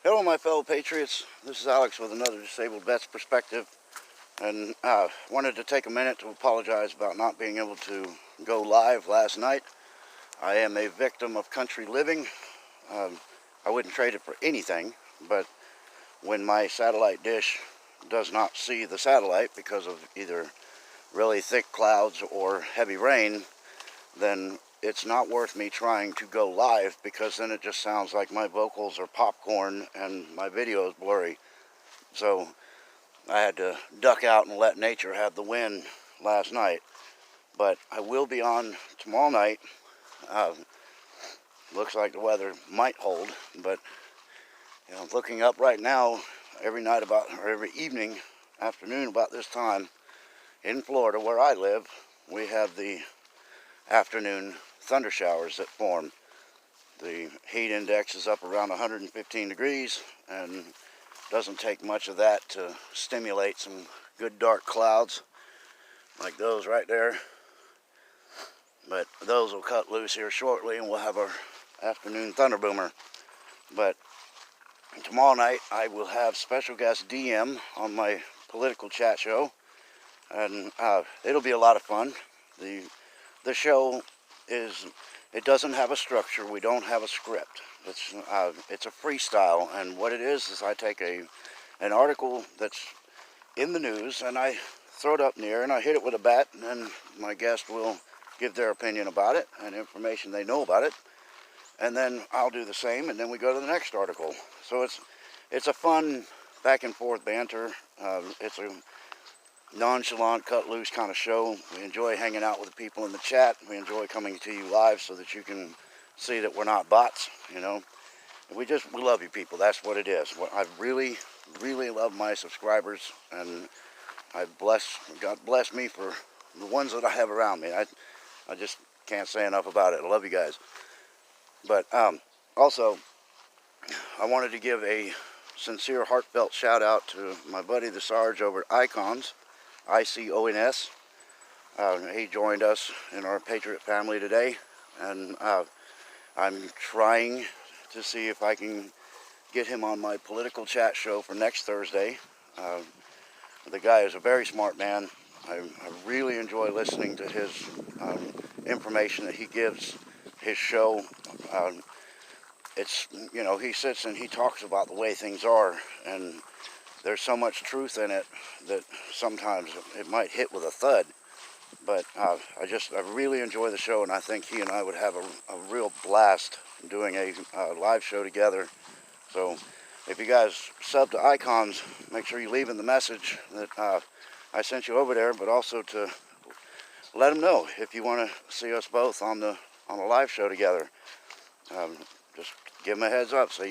Hello, my fellow patriots. This is Alex with another Disabled Vet's Perspective, and wanted to take a minute to apologize about not being able to go live last night. I am a victim of country living. I wouldn't trade it for anything, but when my satellite dish does not see the satellite because of either really thick clouds or heavy rain, then it's not worth me trying to go live, because then it just sounds like my vocals are popcorn and my video is blurry. So I had to duck out and let nature have the win last night. But I will be on tomorrow night. Looks like the weather might hold, but looking up right now, every night or every evening, afternoon about this time in Florida where I live, we have the afternoon thunder showers that form. The heat index is up around 115 degrees, and doesn't take much of that to stimulate some good dark clouds like those right there. But those will cut loose here shortly, and we'll have our afternoon thunder boomer. But tomorrow night I will have special guest DM on my political chat show, and it'll be a lot of fun. The show it doesn't have a structure. We don't have a script. It's a freestyle, and what it is I take an article that's in the news and I throw it up in the air and I hit it with a bat, and then my guest will give their opinion about it and information they know about it, and then I'll do the same, and then we go to the next article. So it's a fun back and forth banter. It's a nonchalant, cut loose kind of show. We enjoy hanging out with the people in the chat. We enjoy coming to you live so that you can see that we're not bots. We love you people. That's what it is. I really love my subscribers, and God bless me for the ones that I have around me. I just can't say enough about it. I love you guys. But also, I wanted to give a sincere, heartfelt shout out to my buddy the Sarge over at Icons, ICONS. He joined us in our Patriot family today, and I'm trying to see if I can get him on my political chat show for next Thursday. The guy is a very smart man. I really enjoy listening to his information that he gives his show. He sits and he talks about the way things are, and there's so much truth in it that sometimes it might hit with a thud. But I really enjoy the show, and I think he and I would have a real blast doing a live show together. So if you guys sub to Icons, make sure you leave in the message that I sent you over there, but also to let them know if you want to see us both on a live show together. Just give them a heads up, so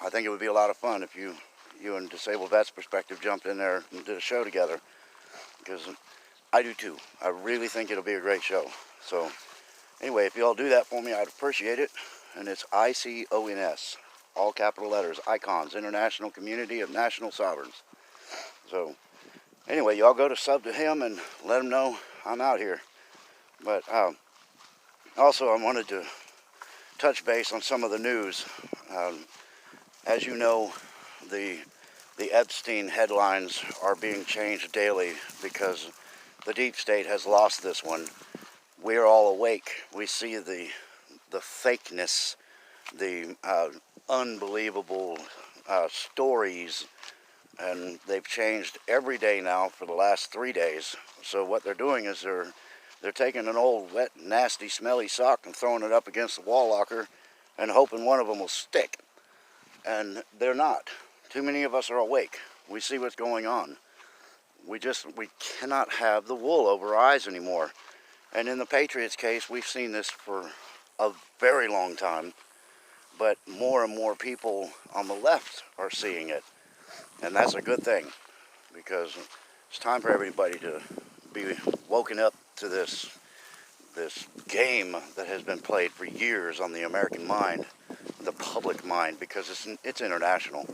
I think it would be a lot of fun if you and Disabled Vets Perspective jumped in there and did a show together, because I do too. I really think it'll be a great show. So anyway, if you all do that for me, I'd appreciate it. And it's ICONS, all capital letters, Icons, International Community of National Sovereigns. So anyway, y'all go to sub to him and let him know I'm out here. But also, I wanted to touch base on some of the news. As you know, the Epstein headlines are being changed daily because the deep state has lost this one. We're all awake. We see the fakeness, the unbelievable stories, and they've changed every day now for the last 3 days. So what they're doing is they're taking an old, wet, nasty, smelly sock and throwing it up against the wall locker and hoping one of them will stick. And they're not. Too many of us are awake. We see what's going on. We cannot have the wool over our eyes anymore. And in the Patriots case, we've seen this for a very long time, but more and more people on the left are seeing it. And that's a good thing, because it's time for everybody to be woken up to this game that has been played for years on the American mind, the public mind, because it's international.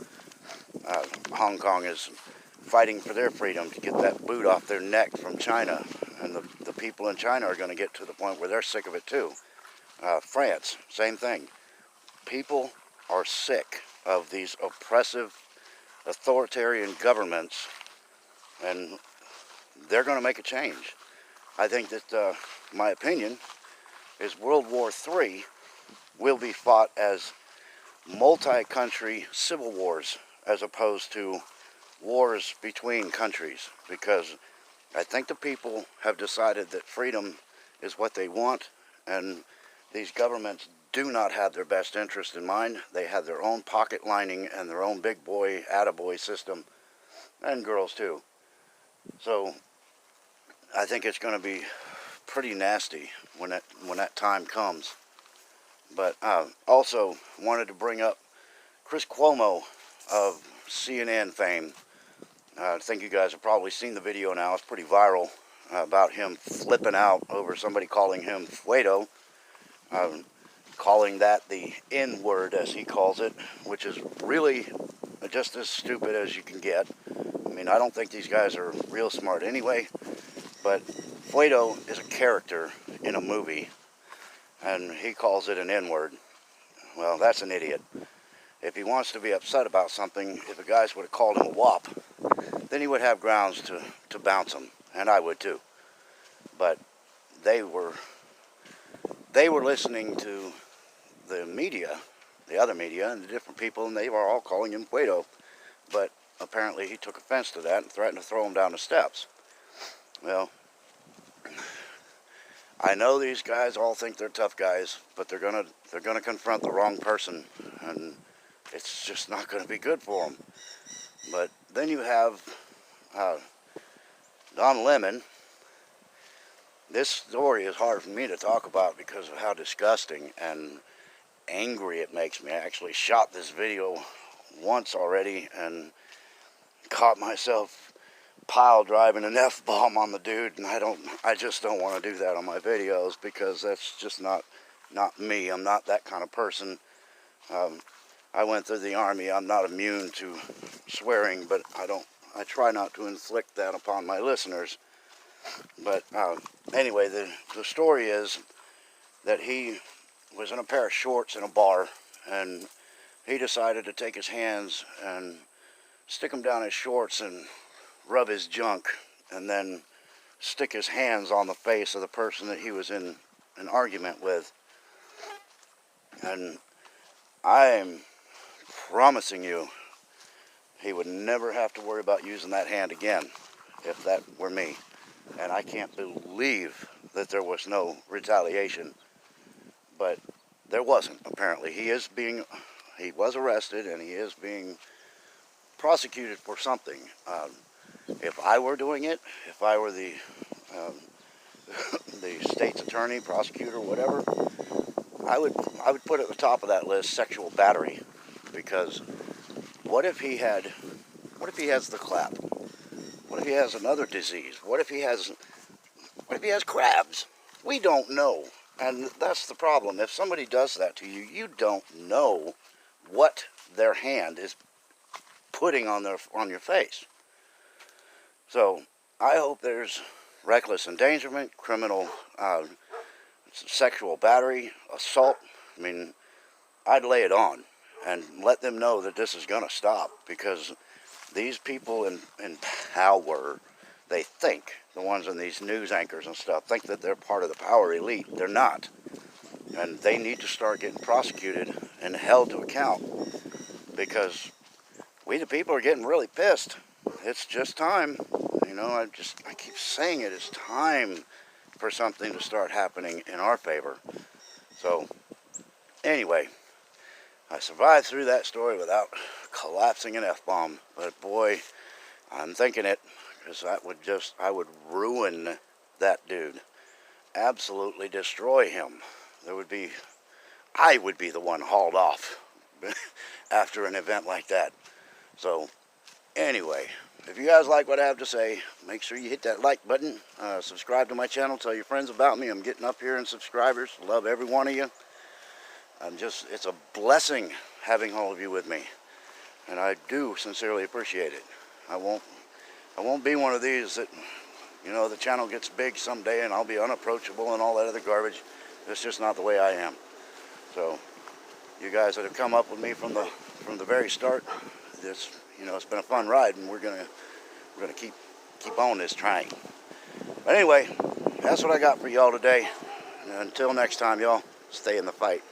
Hong Kong is fighting for their freedom to get that boot off their neck from China, and the people in China are going to get to the point where they're sick of it too. France, same thing. People are sick of these oppressive, authoritarian governments, and they're going to make a change. I think that, my opinion, is World War III will be fought as multi-country civil wars as opposed to wars between countries, because I think the people have decided that freedom is what they want, and these governments do not have their best interest in mind. They have their own pocket lining and their own big boy, attaboy system, and girls too. So I think it's going to be pretty nasty when that time comes. But also wanted to bring up Chris Cuomo of CNN fame. I think you guys have probably seen the video now. It's pretty viral about him flipping out over somebody calling him Fuedo, calling that the N-word, as he calls it, which is really just as stupid as you can get. I mean, I don't think these guys are real smart anyway, but Fuedo is a character in a movie, and he calls it an N-word. Well, that's an idiot. If he wants to be upset about something, if the guys would have called him a wop, then he would have grounds to bounce him, and I would too. But they were listening to the media, the other media, and the different people, and they were all calling him Fuedo. But apparently he took offense to that and threatened to throw him down the steps. Well, I know these guys all think they're tough guys, but they're gonna confront the wrong person, and it's just not gonna be good for them. But then you have Don Lemon. This story is hard for me to talk about because of how disgusting and angry it makes me. I actually shot this video once already and caught myself pile driving an F-bomb on the dude, and I just don't want to do that on my videos because that's just not me. I'm not that kind of person. I went through the Army. I'm not immune to swearing, but I try not to inflict that upon my listeners. But anyway, the story is that he was in a pair of shorts in a bar, and he decided to take his hands and stick them down his shorts and rub his junk, and then stick his hands on the face of the person that he was in an argument with. And I'm promising you, he would never have to worry about using that hand again if that were me. And I can't believe that there was no retaliation. But there wasn't, apparently. He was arrested, and he is being prosecuted for something. If I were doing it, if I were the state's attorney, prosecutor, whatever, I would put at the top of that list sexual battery, because what if he has the clap? What if he has another disease? What if he has crabs? We don't know, and that's the problem. If somebody does that to you, you don't know what their hand is putting on your face. So I hope there's reckless endangerment, criminal sexual battery, assault. I mean, I'd lay it on and let them know that this is going to stop, because these people in power, they think, the ones in these news anchors and stuff, think that they're part of the power elite. They're not. And they need to start getting prosecuted and held to account, because we the people are getting really pissed. It's just time. You know, I keep saying it. It's time for something to start happening in our favor. So, anyway, I survived through that story without collapsing an F-bomb. But boy, I'm thinking it, because I would ruin that dude. Absolutely destroy him. I would be the one hauled off after an event like that. So, anyway, if you guys like what I have to say, make sure you hit that like button, subscribe to my channel, tell your friends about me. I'm getting up here in subscribers. Love every one of you. It's a blessing having all of you with me, and I do sincerely appreciate it. I won't be one of these that, you know, the channel gets big someday and I'll be unapproachable and all that other garbage. It's just not the way I am. So, you guys that have come up with me from the from the very start. This, it's been a fun ride, and we're gonna keep on this train. But anyway, that's what I got for y'all today. And until next time, y'all, stay in the fight.